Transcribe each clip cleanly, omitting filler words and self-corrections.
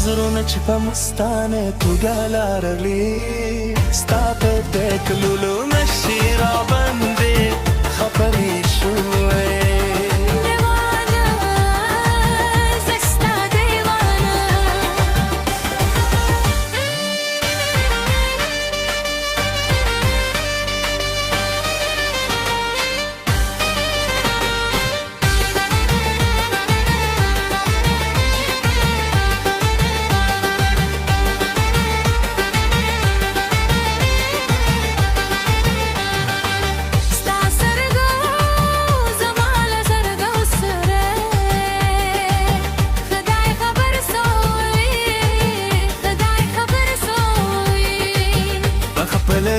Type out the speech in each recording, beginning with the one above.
نظرونه چې په مستانه توګه لارلي ستا په دې کلولو نشي راباندې خبرې شوې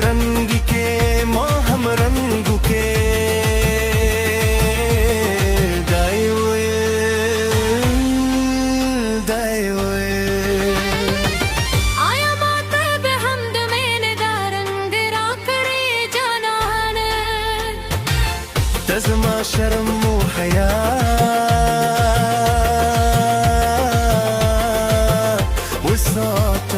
रंग के मोहम रंग के दाई हुए आया माता बेहमद मैंने दारंग राकरे जनान तज़मा शर्म हया वसात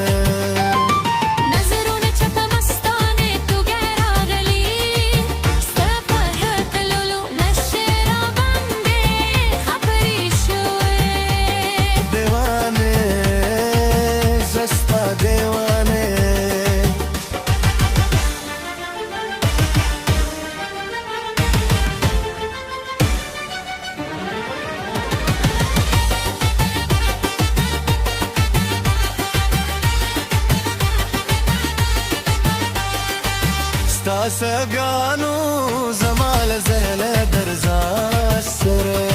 سبيانو زمال زهل درزا سره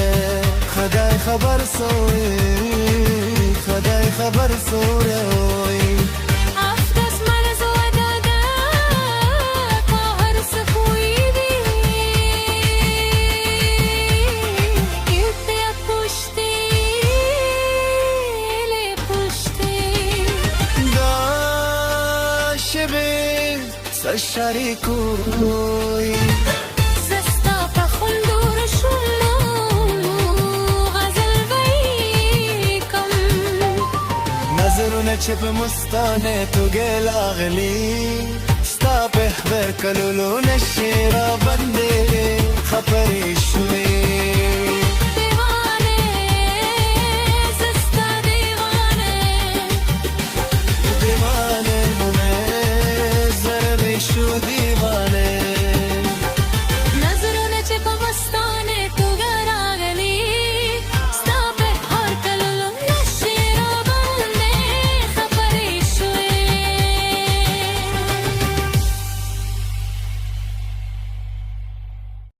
خدای خبر سوی خدای خبر سوی أفدس مرز ودادا قهر سخويدي يبيا پشتی لی پشتی دا شبه شریکوی زستا پخلدور شلو غزل بیکم نظرونه چې په مستانه توګه لاغلي ستا په خبر کلولو نشي راباندې خبرې شوې